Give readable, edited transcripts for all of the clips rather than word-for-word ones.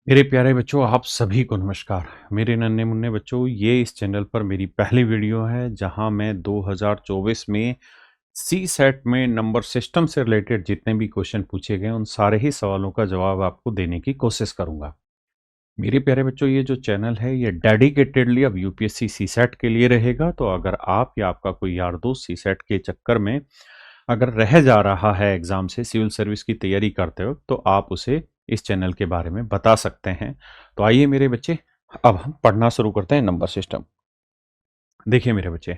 मेरे प्यारे बच्चों, आप सभी को नमस्कार। मेरे नन्हे मुन्ने बच्चों, ये इस चैनल पर मेरी पहली वीडियो है जहां मैं 2024 में सी सेट में नंबर सिस्टम से रिलेटेड जितने भी क्वेश्चन पूछे गए उन सारे ही सवालों का जवाब आपको देने की कोशिश करूंगा। मेरे प्यारे बच्चों, ये जो चैनल है ये डेडिकेटेडली अब यूपीएससी सी सेट के लिए रहेगा। तो अगर आप या आपका कोई यार दोस्त सी सेट के चक्कर में अगर रह जा रहा है एग्जाम से, सिविल सर्विस की तैयारी करते हो, तो आप उसे इस चैनल के बारे में बता सकते हैं। तो आइए मेरे बच्चे, अब हम पढ़ना शुरू करते हैं नंबर सिस्टम। देखिए मेरे बच्चे,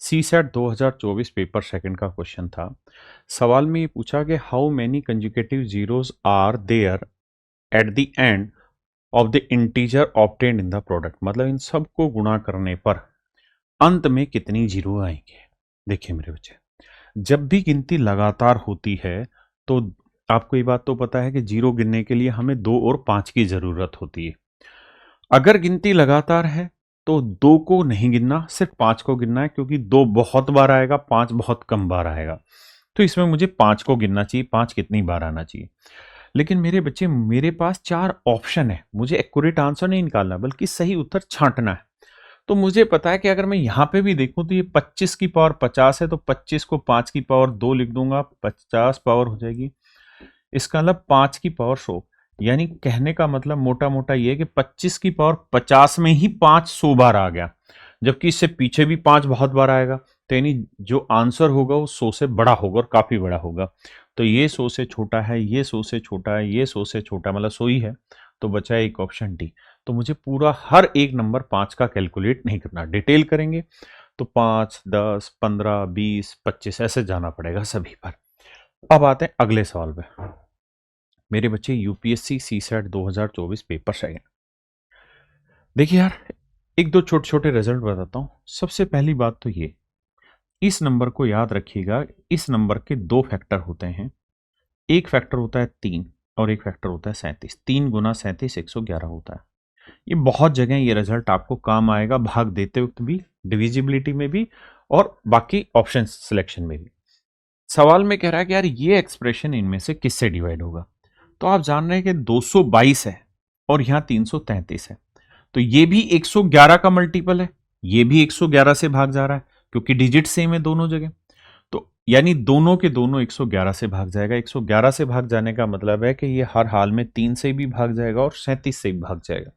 सी सेट 2024 पेपर सेकंड का क्वेश्चन था। सवाल में ये पूछा कि how many consecutive zeros are there at the end of the integer obtained in the product. मतलब इन सब को गुणा करने पर अंत में कितनी जीरो आएंगे। देखिए मेरे बच्चे, जब भी गिनती लगातार होती है तो आपको ये बात तो पता है कि जीरो गिनने के लिए हमें 2 और 5 की जरूरत होती है। अगर गिनती लगातार है तो 2 को नहीं गिनना, सिर्फ 5 को गिनना है, क्योंकि 2 बहुत बार आएगा, 5 बहुत कम बार आएगा। तो इसमें मुझे 5 को गिनना चाहिए, 5 कितनी बार आना चाहिए। लेकिन मेरे बच्चे, मेरे पास 4 ऑप्शन है, मुझे एक्यूरेट आंसर नहीं निकालना बल्कि सही उत्तर छांटना है। तो मुझे पता है कि अगर मैं यहाँ पे भी देखूं तो ये 25 की पावर 50 है, तो 25 को 5 की पावर 2 लिख दूंगा, 50 पावर हो जाएगी। इसका मतलब 5 की पावर 100। यानी कहने का मतलब मोटा मोटा ये है कि 25 की पावर 50 में ही 5 100 बार आ गया, जबकि इससे पीछे भी 5 बहुत बार आएगा। तो यानी जो आंसर होगा वो 100 से बड़ा होगा और काफी बड़ा होगा। तो ये 100 से छोटा है, ये 100 से छोटा है, ये 100 से छोटा, मतलब 100 ही है। तो बचा है एक ऑप्शन डी। तो मुझे पूरा हर एक नंबर 5 का कैलकुलेट नहीं करना, डिटेल करेंगे तो 5 10 15 20 25 ऐसे जाना पड़ेगा सभी पर। अब आते हैं अगले सवाल पे। मेरे बच्चे, UPSC CSAT 2024 paper second. देखिए यार, एक दो छोटे छोटे रिजल्ट बताता हूँ। सबसे पहली बात तो ये, इस नंबर को याद रखिएगा, इस नंबर के 2 फैक्टर होते हैं। एक फैक्टर होता है 3 और एक फैक्टर होता है 37। 3 गुना 37 111 होता है। ये बहुत जगह ये रिजल्ट आपको काम आएगा, भाग देते वक्त भी, डिविजिबिलिटी में भी, और बाकी ऑप्शन सिलेक्शन में भी। सवाल में कह रहा है कि यार ये एक्सप्रेशन इनमें से किससे डिवाइड होगा। तो आप जान रहे हैं कि 222 है और यहां 333 है, तो ये भी 111 का मल्टीपल है, ये भी 111 से भाग जा रहा है, क्योंकि डिजिट सेम है दोनों जगह। तो यानी दोनों के दोनों 111 से भाग जाएगा। 111 से भाग जाने का मतलब है कि ये हर हाल में 3 से भी भाग जाएगा और 37 से भी भाग जाएगा।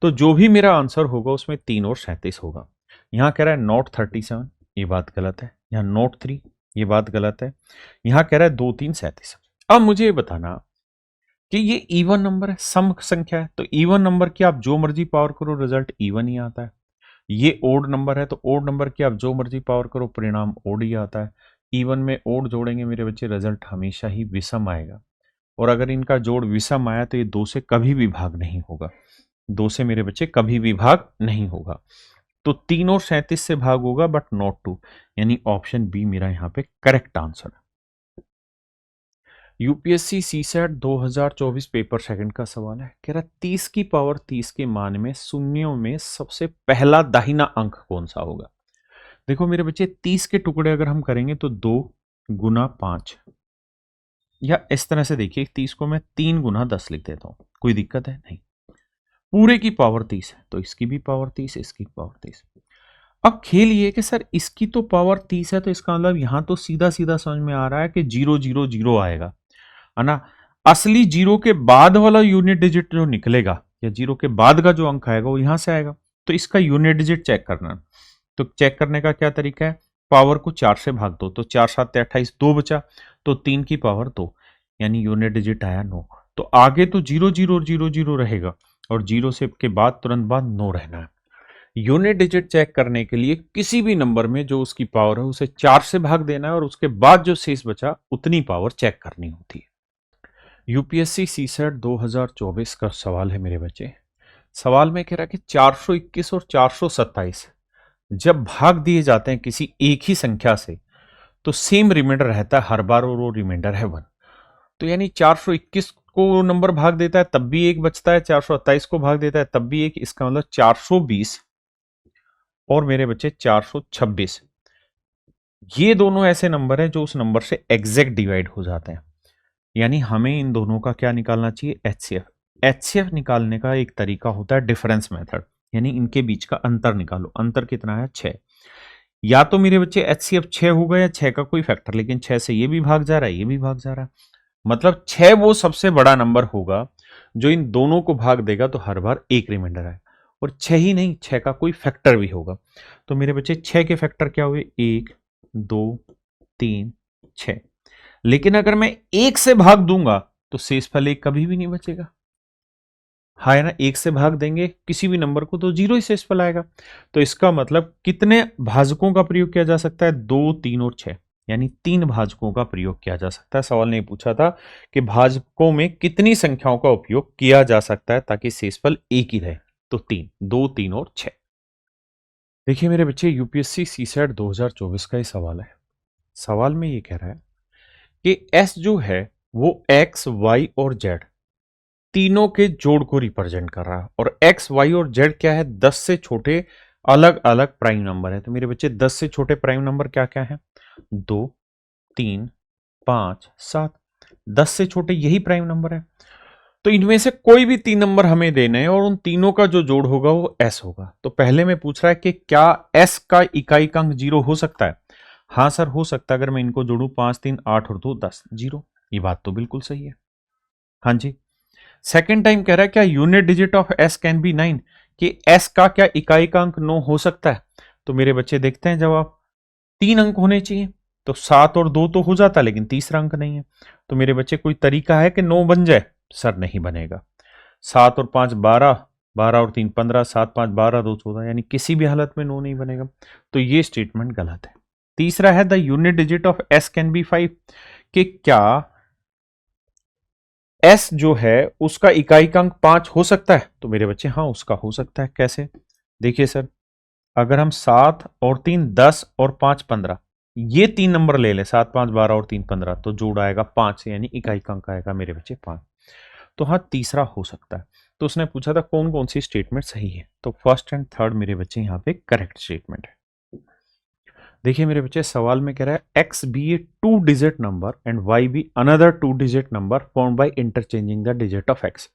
तो जो भी मेरा आंसर होगा उसमें 3 और 37 होगा। यहां कह रहा है नॉट 37, ये बात गलत है। यहाँ नॉट 3, ये बात गलत है। यहां कह रहा है 2 3 37। अब मुझे ये बताना कि ये इवन नंबर है, सम संख्या है, तो इवन नंबर की आप जो मर्जी पावर करो रिजल्ट इवन ही आता है। ये ओड नंबर है, तो ओड नंबर की आप जो मर्जी पावर करो परिणाम ओड ही आता है। इवन में ओड जोड़ेंगे मेरे बच्चे, रिजल्ट हमेशा ही विषम आएगा। और अगर इनका जोड़ विषम आया तो ये 2 से कभी भी भाग नहीं होगा। 2 से मेरे बच्चे कभी भी भाग नहीं होगा। तो 3 और 37 से भाग होगा, बट नॉट 2। यानी ऑप्शन बी मेरा यहाँ पे करेक्ट आंसर है। UPSC CSAT 2024 paper second का सवाल है। कह रहा 30 की पावर 30 के मान में शून्यों में सबसे पहला दाहिना अंक कौन सा होगा। देखो मेरे बच्चे, 30 के टुकड़े अगर हम करेंगे तो 2 गुना 5, या इस तरह से देखिए, 30 को मैं 3 गुना 10 लिख देता हूं, कोई दिक्कत है नहीं। पूरे की पावर 30 है तो इसकी भी पावर 30, इसकी पावर 30। अब खेल ये कि सर इसकी तो पावर 30 है, तो इसका मतलब यहां तो सीधा सीधा समझ में आ रहा है कि 000 आएगा, है ना। असली जीरो के बाद वाला यूनिट डिजिट जो निकलेगा, या जीरो के बाद का जो अंक आएगा वो यहां से आएगा। तो इसका यूनिट डिजिट चेक करना। तो चेक करने का क्या तरीका है, पावर को 4 से भाग दो, तो 4 7 28, 2 बचा, तो 3 की पावर 2, यानी यूनिट डिजिट आया 9। तो आगे तो 0 0 0 0 रहेगा, और जीरो से के बाद तुरंत बाद 9 रहना है। यूनिट डिजिट चेक करने के लिए किसी भी नंबर में जो उसकी पावर है उसे 4 से भाग देना है, और उसके बाद जो शेष बचा उतनी पावर चेक करनी होती है। यूपीएससी सी सेट 2024 का सवाल है मेरे बच्चे। सवाल में कह रहा है कि 421 और 427 जब भाग दिए जाते हैं किसी एक ही संख्या से, तो सेम रिमाइंडर रहता है हर बार, और वो रिमाइंडर है 1। तो यानी 421 को नंबर भाग देता है तब भी एक बचता है, 427 को भाग देता है तब भी एक। इसका मतलब 420 और मेरे बच्चे 426, ये दोनों ऐसे नंबर हैं जो उस नंबर से एग्जैक्ट डिवाइड हो जाते हैं। यानी हमें इन दोनों का क्या निकालना चाहिए, एचसीएफ। एचसीएफ निकालने का एक तरीका होता है डिफरेंस मेथड, यानी इनके बीच का अंतर निकालो। अंतर कितना है? 6। या तो मेरे बच्चे एचसीएफ 6 होगा या 6 का कोई फैक्टर, लेकिन 6 से ये भी भाग जा रहा है, ये भी भाग जा रहा है, मतलब 6 वो सबसे बड़ा नंबर होगा जो इन दोनों को भाग देगा, तो हर बार एक रिमाइंडर आएगा। और 6 ही नहीं, 6 का कोई फैक्टर भी होगा। तो मेरे बच्चे 6 के फैक्टर क्या हुए? 1 2 3 6। लेकिन अगर मैं 1 से भाग दूंगा तो शेषफल 1 कभी भी नहीं बचेगा। हाँ है ना, 1 से भाग देंगे किसी भी नंबर को तो 0 ही शेषफल आएगा। तो इसका मतलब कितने भाजकों का प्रयोग किया जा सकता है? 2 3 और 6, यानी 3 भाजकों का प्रयोग किया जा सकता है। सवाल ने पूछा था कि भाजकों में कितनी संख्याओं का उपयोग किया जा सकता है ताकि शेषफल एक ही रहे, तो 3, 2 3 और 6। देखिए मेरे बच्चे, यूपीएससी सीसेट 2024 का ही सवाल है। सवाल में ये कह रहा है कि एस जो है वो एक्स वाई और जेड तीनों के जोड़ को रिप्रेजेंट कर रहा है, और एक्स वाई और जेड क्या है? 10 से छोटे अलग अलग प्राइम नंबर है। तो मेरे बच्चे 10 से छोटे प्राइम नंबर क्या क्या है? 2 3 5 7। 10 से छोटे यही प्राइम नंबर है। तो इनमें से कोई भी 3 नंबर हमें देने हैं और उन तीनों का जो जोड़ होगा वो एस होगा। तो पहले में पूछ रहा है कि क्या एस का इकाई अंक 0 हो सकता है? हाँ सर हो सकता है। अगर मैं इनको जोड़ू 5 3 8 और 2 10 0। ये बात तो बिल्कुल सही है। हाँ जी। सेकेंड टाइम कह रहा है क्या unit digit of S can be 9, कि एस का क्या इकाई का अंक 9 हो सकता है? तो मेरे बच्चे देखते हैं जवाब। 3 अंक होने चाहिए, तो 7 और 2 तो हो जाता, लेकिन तीसरा अंक नहीं है। तो मेरे बच्चे कोई तरीका है कि 9 बन जाए? सर नहीं बनेगा। 7 और 5 12, 12 और 3 15, 7 5 12 2 14, यानी किसी भी हालत में 9 नहीं बनेगा। तो ये स्टेटमेंट गलत है। तीसरा है the unit digit of S can be 5, कि क्या एस जो है उसका इकाई का अंक 5 हो सकता है? तो मेरे बच्चे हाँ उसका हो सकता है। कैसे? देखिए सर, अगर हम 7 और 3 10 और 5 15, ये 3 नंबर ले लें, 7 5 12 और 3 15, तो जोड़ आएगा 5, यानी इकाई का अंक आएगा मेरे बच्चे 5। तो हाँ तीसरा हो सकता है। तो उसने पूछा था कौन कौन सी स्टेटमेंट सही है, तो फर्स्ट एंड थर्ड मेरे बच्चे यहाँ पे करेक्ट स्टेटमेंट है। देखिए मेरे बच्चे, सवाल में कह रहा है X be a 2 digit number and Y be another 2 digit number form by interchanging the digit of X,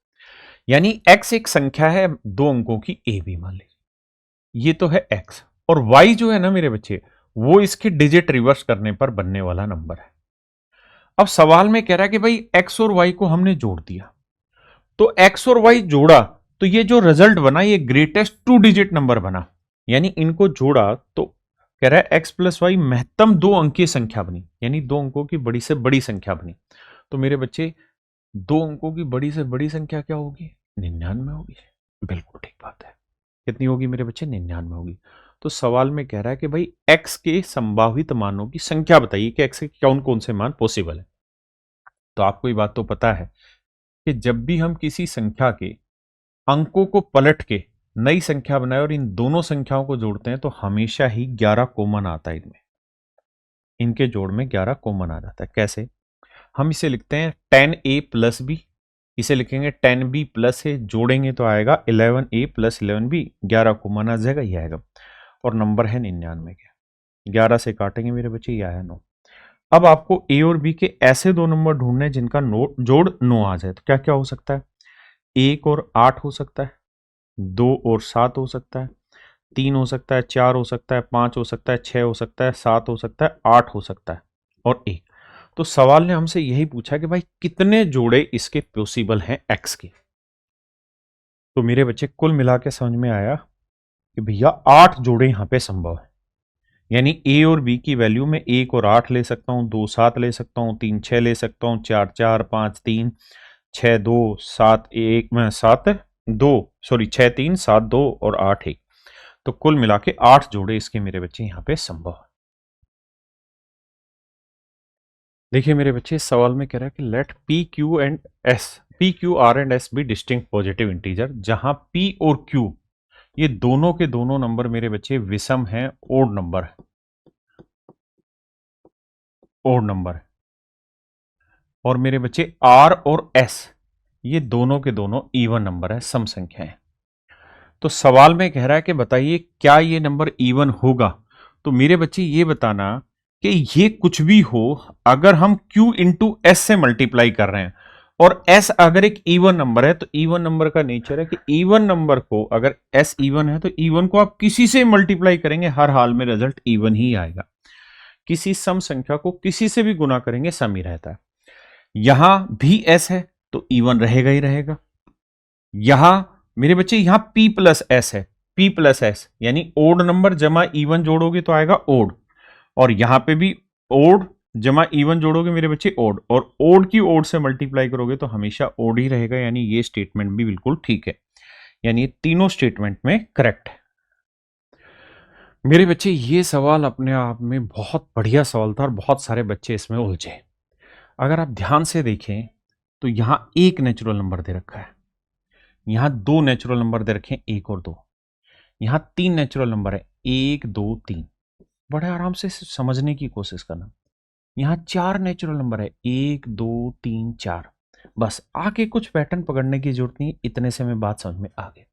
यानी एक्स एक संख्या है 2 अंकों की, ए बी मान लीजिए, ये तो है एक्स, और वाई जो है ना मेरे बच्चे वो इसके डिजिट रिवर्स करने पर बनने वाला नंबर है। अब सवाल में कह रहा है कि भाई एक्स और वाई को हमने जोड़ दिया, तो एक्स और वाई जोड़ा तो ये जो रिजल्ट बना ये ग्रेटेस्ट 2 डिजिट नंबर बना, यानी इनको जोड़ा तो कह रहा है एक्स प्लस वाई महत्तम 2 अंकीय संख्या बनी, यानी 2 अंकों की बड़ी से बड़ी संख्या बनी। तो मेरे बच्चे 2 अंकों की बड़ी से बड़ी संख्या क्या होगी? 99 होगी। बिल्कुल ठीक बात है। कितनी होगी मेरे बच्चे? 99 होगी। तो सवाल में कह रहा है कि भाई एक्स के संभावित मानों की संख्या बताइए कि एक्स के कौन कौन से मान पॉसिबल है। तो आपको ये बात तो पता है कि जब भी हम किसी संख्या के अंकों को पलट के नई संख्या बनाए और इन दोनों संख्याओं को जोड़ते हैं तो हमेशा ही 11 कॉमन आता है इनमें, इनके जोड़ में 11 कॉमन आ जाता है। कैसे? हम इसे लिखते हैं 10a प्लस बी, इसे लिखेंगे 10b प्लस ए, जोड़ेंगे तो आएगा 11a प्लस 11b, 11 कॉमन आ जाएगा, ये आएगा, और नंबर है 99 के। 11 से काटेंगे मेरे बच्चे, ये आया 9। अब आपको ए और बी के ऐसे दो नंबर ढूंढने जिनका जोड़ 9 आ जाए, तो क्या क्या हो सकता है? 1 और 8 हो सकता है, 2 और 7 हो सकता है, 3 हो सकता है, 4 हो सकता है, 5 हो सकता है, 6 हो सकता है, 7 हो सकता है, 8 हो सकता है, और 1। तो सवाल ने हमसे यही पूछा कि भाई कितने जोड़े इसके पॉसिबल हैं एक्स के। तो मेरे बच्चे कुल मिला के समझ में आया कि भैया 8 जोड़े यहां पे संभव है, यानी ए और बी की वैल्यू में 1 और 8 ले सकता हूं, 2 7 ले सकता हूं, 3 6 ले सकता हूं, 4 4 5 3 6 2 7 1 में 7 2 सॉरी 6 3 7 2 और 8 1। तो कुल मिला के 8 जोड़े इसके मेरे बच्चे यहां पे संभव है। देखिए मेरे बच्चे, इस सवाल में कह रहा है कि let P Q and S, P Q R and S be distinct positive integer, जहां पी और क्यू ये दोनों के दोनों नंबर मेरे बच्चे विषम हैं, ओड नंबर है, ओड नंबर है, और मेरे बच्चे आर और एस ये दोनों के दोनों इवन नंबर है, सम संख्या है। तो सवाल में कह रहा है कि बताइए क्या ये नंबर इवन होगा? तो मेरे बच्चे ये बताना कि ये कुछ भी हो, अगर हम q इंटू एस से मल्टीप्लाई कर रहे हैं और एस अगर एक इवन नंबर है तो इवन नंबर का नेचर है कि इवन नंबर को, अगर एस इवन है तो इवन को आप किसी से मल्टीप्लाई करेंगे हर हाल में रिजल्ट इवन ही आएगा। किसी सम संख्या को किसी से भी गुना करेंगे सम ही रहता है। यहां भी एस है तो इवन रहेगा ही रहेगा। यहां मेरे बच्चे यहां पी प्लस एस है, पी प्लस एस यानी ओड नंबर जमा इवन जोड़ोगे तो आएगा ओड, और यहां पे भी ओड जमा इवन जोड़ोगे मेरे बच्चे ओड, और ओड की ओड से मल्टीप्लाई करोगे तो हमेशा ओड ही रहेगा, यानी ये स्टेटमेंट भी बिल्कुल ठीक है, यानी तीनों स्टेटमेंट में करेक्ट है। मेरे बच्चे ये सवाल अपने आप में बहुत बढ़िया सवाल था और बहुत सारे बच्चे इसमें उलझे। अगर आप ध्यान से देखें तो यहां एक नेचुरल नंबर दे रखा है, यहां दो नेचुरल नंबर दे रखे हैं, एक और दो, यहां तीन नेचुरल नंबर है, एक दो तीन। बड़े आराम से समझने की कोशिश करना। यहां चार नेचुरल नंबर है, एक दो तीन चार। बस आके कुछ पैटर्न पकड़ने की जरूरत नहीं, इतने से मैं बात समझ में आ गई।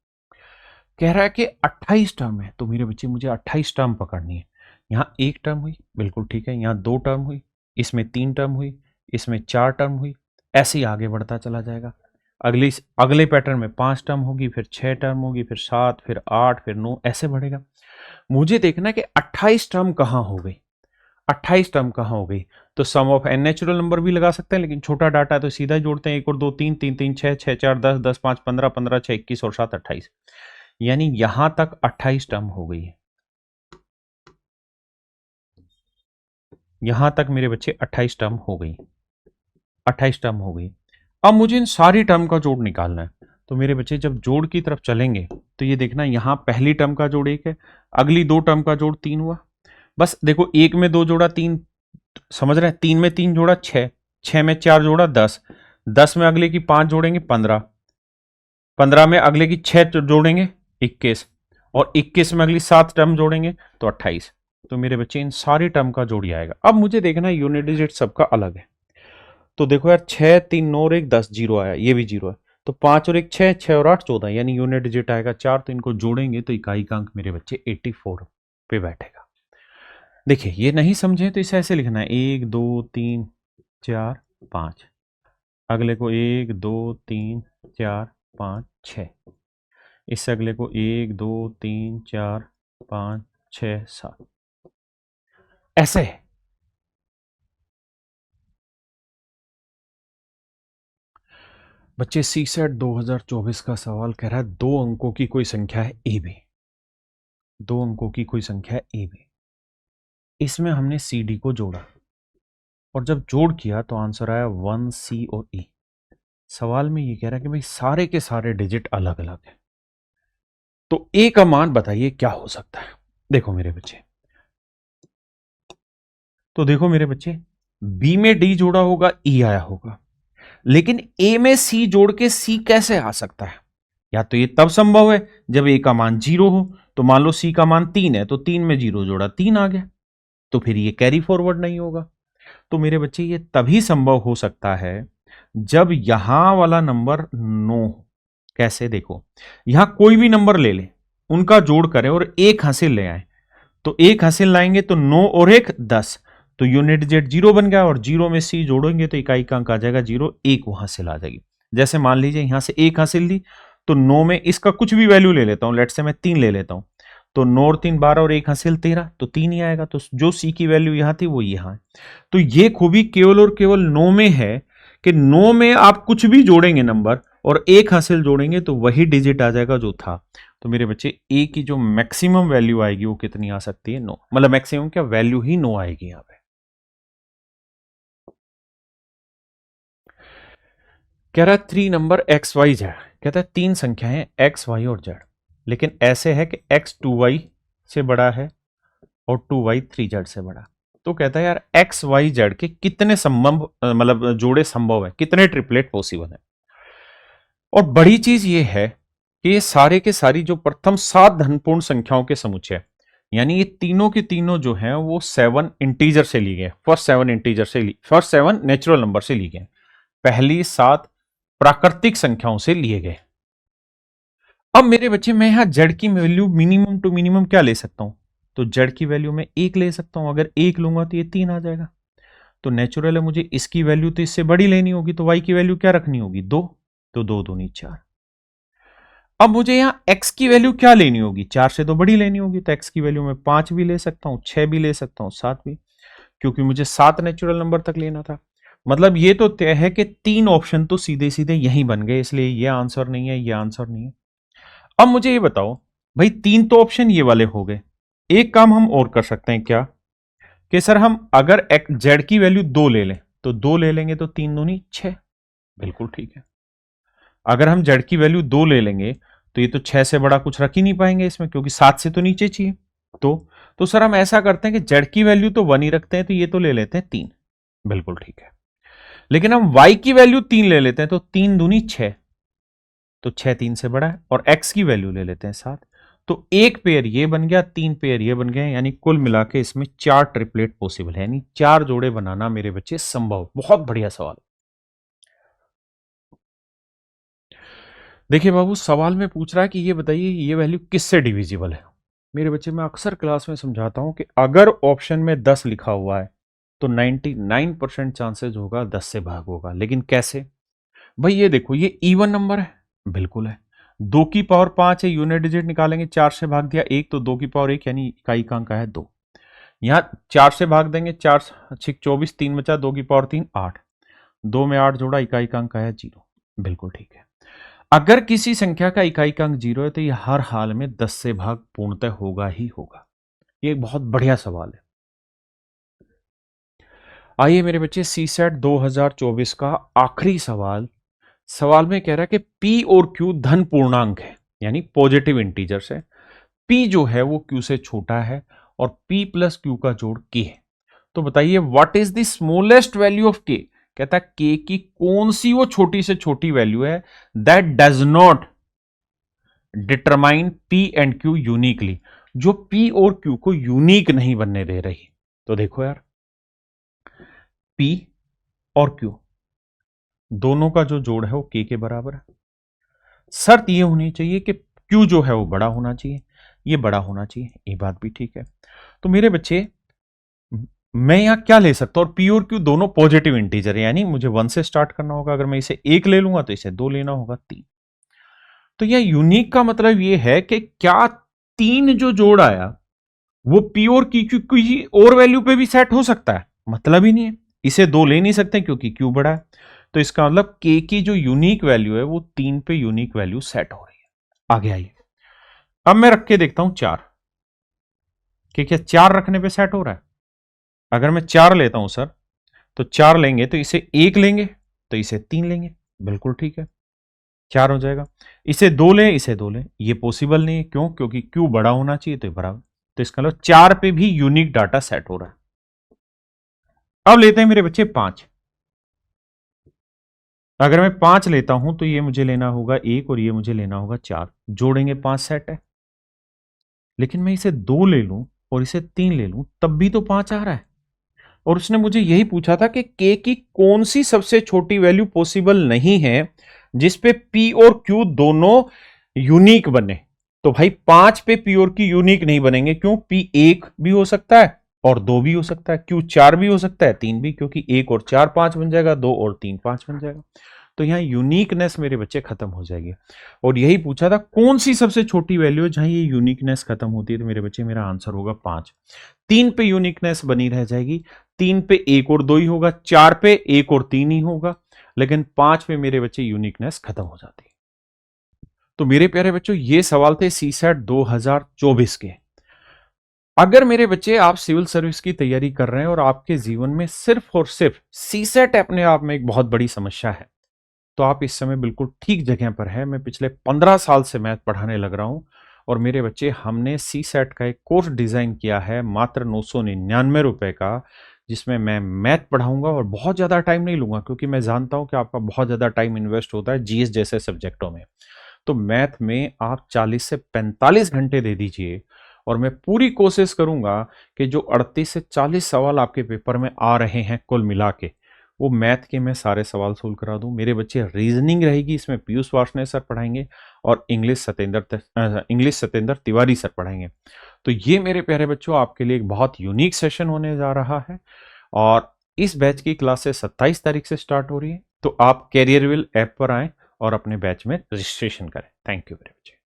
कह रहा है कि 28 टर्म है, तो मेरे बच्चे मुझे 28 टर्म पकड़नी है। यहां एक टर्म हुई, बिल्कुल ठीक है, यहां दो टर्म हुई, इसमें तीन टर्म हुई, इसमें चार टर्म हुई, ऐसे ही आगे बढ़ता चला जाएगा। अगले पैटर्न में 5 टर्म होगी, फिर 6 टर्म होगी, फिर 7, फिर 8, फिर 9, ऐसे बढ़ेगा। मुझे देखना है कि 28 टर्म कहां हो गई, 28 टर्म कहां हो गई। तो सम ऑफ एन नेचुरल नंबर भी लगा सकते हैं, लेकिन छोटा डाटा है तो सीधा ही जोड़ते हैं, 1 और 2 3, 3 3 6, 6 4 10, 10 5 15, 15 6 21 और 7 28, यानी यहां तक 28 टर्म हो गई है। यहां तक मेरे बच्चे 28 टर्म हो गई, 28 टर्म हो गई। अब मुझे इन सारी टर्म का जोड़ निकालना है, तो मेरे बच्चे जब जोड़ की तरफ चलेंगे तो ये देखना, यहां पहली टर्म का जोड़ 1 है, अगली दो टर्म का जोड़ 3 हुआ। बस देखो, 1 में 2 जोड़ा 3, समझ रहे हैं, 3 में 3 जोड़ा 6, 6 में 4 जोड़ा 10, 10 में अगले की 5 जोड़ेंगे 15, 15 में अगले की 6 जोड़ेंगे 21, और 21 में अगली 7 टर्म जोड़ेंगे तो 28। तो मेरे बच्चे इन सारी टर्म का जोड़ आएगा। अब मुझे देखना है यूनिट डिजिट सबका अलग है, तो देखो यार 6 3 9 और 1 10, जीरो आया, ये भी जीरो है, तो 5 और 1 6, 6 और 8 14, यानी यूनिट डिजिट आएगा 4, तो इनको जोड़ेंगे तो इकाई का अंक मेरे बच्चे 84 पे बैठेगा। देखिए ये नहीं समझे तो इसे ऐसे लिखना है, 1 2 3 4 5, अगले को 1 2 3 4 5 6, इससे अगले को 1 2 3 4 5 6 7, ऐसे। बच्चे सी सेट 2024 का सवाल कह रहा है, दो अंकों की कोई संख्या है ए बी, दो अंकों की कोई संख्या है ए बी, इसमें हमने सी डी को जोड़ा और जब जोड़ किया तो आंसर आया 1 सी और ई। सवाल में ये कह रहा है कि भाई सारे के सारे डिजिट अलग अलग है, तो ए का मान बताइए क्या हो सकता है। देखो मेरे बच्चे, तो देखो मेरे बच्चे, बी में डी जोड़ा होगा, ई आया होगा, लेकिन ए में सी जोड़ के सी कैसे आ सकता है? या तो ये तब संभव है जब ए का मान 0 हो, तो मान लो सी का मान 3 है, तो 3 में 0 जोड़ा 3 आ गया, तो फिर ये कैरी फॉरवर्ड नहीं होगा। तो मेरे बच्चे ये तभी संभव हो सकता है जब यहां वाला नंबर 9 हो। कैसे? देखो, यहां कोई भी नंबर ले ले, उनका जोड़ करें और एक हासिल ले आए, तो एक हासिल लाएंगे तो 9 और 1 10, तो यूनिट डिजिट 0 बन गया, और 0 में सी जोड़ेंगे तो इकाई का अंक आ जाएगा 0, एक वहां से आ जाएगी। जैसे मान लीजिए यहां से एक हासिल ली, तो 9 में इसका कुछ भी वैल्यू ले लेता हूं, लेट से मैं 3 ले लेता हूं, तो 9 और 3 12 और एक हासिल 13, तो 3 ही आएगा, तो जो सी की वैल्यू यहां थी वो यहां है। तो ये खूबी केवल और केवल 9 में है कि 9 में आप कुछ भी जोड़ेंगे नंबर और एक हासिल जोड़ेंगे तो वही डिजिट आ जाएगा जो था। तो मेरे बच्चे ए की जो मैक्सिमम वैल्यू आएगी वो कितनी आ सकती है? 9, मतलब मैक्सिमम क्या, वैल्यू ही 9 आएगी यहां पे। कह रहा है 3 नंबर एक्स वाई जेड, कहता है तीन संख्याएं एक्स वाई और जेड, लेकिन ऐसे है कि एक्स 2y से बड़ा है और 2y 3z से बड़ा। तो कहता है यार एक्स वाई जेड के कितने संभव, मतलब जोड़े संभव है, कितने ट्रिपलेट पॉसिबल है। और बड़ी चीज ये है कि ये सारे के सारी जो प्रथम 7 धनपूर्ण संख्याओं के समुच्चय, यानी ये तीनों के तीनों जो हैं वो 7 इंटीजर से ली गए, फर्स्ट 7 नेचुरल नंबर से ली गए, पहली 7 प्राकृतिक संख्याओं से लिए गए। अब मेरे बच्चे, मैं यहां जेड की वैल्यू मिनिमम टू मिनिमम क्या ले सकता हूं? तो जेड की वैल्यू में 1 ले सकता हूं, अगर 1 लूंगा तो ये 3 आ जाएगा। तो नेचुरल है मुझे इसकी वैल्यू तो इससे बड़ी लेनी होगी, तो y की वैल्यू क्या रखनी होगी 2, तो 2 दूनी 4। अब मुझे यहां x की वैल्यू क्या लेनी होगी, 4 से तो बड़ी लेनी होगी, तो x की वैल्यू मैं 5 भी ले सकता हूं, 6 भी ले सकता हूं, 7 भी, क्योंकि मुझे 7 नेचुरल नंबर तक लेना था। मतलब ये तो तय है कि 3 ऑप्शन तो सीधे सीधे यहीं बन गए, इसलिए ये आंसर नहीं है, ये आंसर नहीं है। अब मुझे ये बताओ भाई, 3 तो ऑप्शन ये वाले हो गए, एक काम हम और कर सकते हैं क्या, कि सर हम अगर जेड की वैल्यू 2 ले लें, तो 2 ले लेंगे तो 3 दूनी 6, बिल्कुल ठीक है। अगर हम जेड की वैल्यू 2 ले लेंगे तो ये तो 6 से बड़ा कुछ रख ही नहीं पाएंगे इसमें, क्योंकि 7 से तो नीचे चाहिए। तो सर हम ऐसा करते हैं कि जेड की वैल्यू तो 1 ही रखते हैं, तो ये तो ले लेते हैं 3, बिल्कुल ठीक है। लेकिन हम y की वैल्यू 3 ले लेते हैं, तो 3 दूनी 6, तो 6 3 से बड़ा है, और x की वैल्यू ले लेते हैं 7, तो एक पेयर ये बन गया, 3 पेयर ये बन गए, यानी कुल मिला के इसमें 4 ट्रिपलेट पॉसिबल है, यानी 4 जोड़े बनाना मेरे बच्चे संभव। बहुत बढ़िया सवाल। देखिए बाबू, सवाल में पूछ रहा है कि ये बताइए ये वैल्यू किससे डिविजिबल है। मेरे बच्चे, मैं अक्सर क्लास में समझाता हूं कि अगर ऑप्शन में 10 लिखा हुआ है तो 99% चांसेस होगा 10 से भाग होगा। लेकिन कैसे भाई, ये देखो ये इवन नंबर है, बिल्कुल है। 2 की पावर 5 है, यूनिट डिजिट निकालेंगे, 4 से भाग दिया 1, तो 2 की पावर 1 यानी इकाई का अंक है 2। यहां 4 से भाग देंगे, 4 6 24, 3 बचा, 2 की पावर 3 8, 2 में 8 जोड़ा, इकाई का अंक है 0, बिल्कुल ठीक है। अगर किसी संख्या का इकाई का अंक 0 है तो यह हर हाल में 10 से भाग पूर्णतः होगा ही होगा। ये एक बहुत बढ़िया सवाल है। आइए मेरे बच्चे, सी सेट 2024 का आखिरी सवाल। सवाल में कह रहा है कि P और Q धन पूर्णांक है, यानी पॉजिटिव इंटीजर्स है। P जो है वो Q से छोटा है और P प्लस Q का जोड़ K है। तो बताइए what is the smallest value of K। कहता है K की कौन सी वो छोटी से छोटी वैल्यू है that does not determine P and Q uniquely, जो P और Q को यूनिक नहीं बनने दे रही। तो देखो यार, P और Q दोनों का जो जोड़ है वो K के बराबर है। शर्त ये होनी चाहिए कि Q जो है वो बड़ा होना चाहिए, ये बड़ा होना चाहिए, ये बात भी ठीक है। तो मेरे बच्चे, मैं यहां क्या ले सकता हूं, और P और Q दोनों पॉजिटिव इंटीजर है, यानी मुझे 1 से स्टार्ट करना होगा। अगर मैं इसे 1 ले लूंगा तो इसे 2 लेना होगा 3। तो यह यूनिक का मतलब ये है कि क्या 3 जो जोड़ आया वो P और Q की किसी और वैल्यू पे भी सेट हो सकता है, मतलब ही नहीं है। इसे 2 ले नहीं सकते क्योंकि Q बड़ा है। तो इसका मतलब K की जो यूनिक वैल्यू है वो 3 पे यूनिक वैल्यू सेट हो रही है। आगे आइए, अब मैं रख के देखता हूं 4 कि क्या 4 रखने पे सेट हो रहा है। अगर मैं 4 लेता हूं सर, तो 4 लेंगे तो इसे 1 लेंगे, तो इसे 3 लेंगे, बिल्कुल ठीक है, 4 हो जाएगा। इसे 2 लें, इसे 2 लें, ये पॉसिबल नहीं है। क्यों? क्योंकि Q बड़ा होना चाहिए, तो बराबर। तो इसका मतलब 4 पे भी यूनिक डाटा सेट हो रहा है। अब लेते हैं मेरे बच्चे 5। अगर मैं 5 लेता हूं तो ये मुझे लेना होगा 1 और ये मुझे लेना होगा 4, जोड़ेंगे 5 सेट है। लेकिन मैं इसे 2 ले लूं और इसे 3 ले लूं, तब भी तो 5 आ रहा है। और उसने मुझे यही पूछा था कि K की कौन सी सबसे छोटी वैल्यू पॉसिबल नहीं है जिसपे P और Q दोनों यूनिक बने। तो भाई 5 पे P और Q यूनिक नहीं बनेंगे। क्यों? P 1 भी हो सकता है और 2 भी हो सकता है, Q 4 भी हो सकता है, 3 भी, क्योंकि 1 और 4 5 बन जाएगा, 2 और 3 5 बन जाएगा। तो यहां यूनिकनेस मेरे बच्चे खत्म हो जाएगी। और यही पूछा था कौन सी सबसे छोटी वैल्यू है जहां ये यूनिकनेस खत्म होती है। तो मेरे बच्चे, मेरा आंसर होगा 5। 3 पे यूनिकनेस बनी रह जाएगी, 3 पे 1 और 2 ही होगा, 4 पे 1 और 3 ही होगा, लेकिन 5 पे मेरे बच्चे यूनिकनेस खत्म हो जाती है। तो मेरे प्यारे बच्चों, ये सवाल थे सीसैट 2024 के। अगर मेरे बच्चे आप सिविल सर्विस की तैयारी कर रहे हैं और आपके जीवन में सिर्फ और सिर्फ सीसैट अपने आप में एक बहुत बड़ी समस्या है, तो आप इस समय बिल्कुल ठीक जगह पर है। मैं पिछले 15 साल से मैथ पढ़ाने लग रहा हूं और मेरे बच्चे, हमने सीसैट का एक कोर्स डिजाइन किया है मात्र 999 रुपए का, जिसमें मैं मैथ पढ़ाऊंगा और बहुत ज्यादा टाइम नहीं लूंगा, क्योंकि मैं जानता हूं कि आपका बहुत ज्यादा टाइम इन्वेस्ट होता है जीएस जैसे सब्जेक्टों में। तो मैथ में आप 40 से 45 घंटे दे दीजिए और मैं पूरी कोशिश करूंगा कि जो 38 से 40 सवाल आपके पेपर में आ रहे हैं कुल मिला के, वो मैथ के मैं सारे सवाल सोल्व करा दूं। मेरे बच्चे, रीजनिंग रहेगी, इसमें पीयूष वार्ष्णेय सर पढ़ाएंगे और इंग्लिश सतेंद्र तिवारी सर पढ़ाएंगे। तो ये मेरे प्यारे बच्चों आपके लिए एक बहुत यूनिक सेशन होने जा रहा है। और इस बैच की क्लासेस 27 तारीख से स्टार्ट हो रही है, तो आप कैरियरविल ऐप पर आएं और अपने बैच में रजिस्ट्रेशन करें। Thank you very much.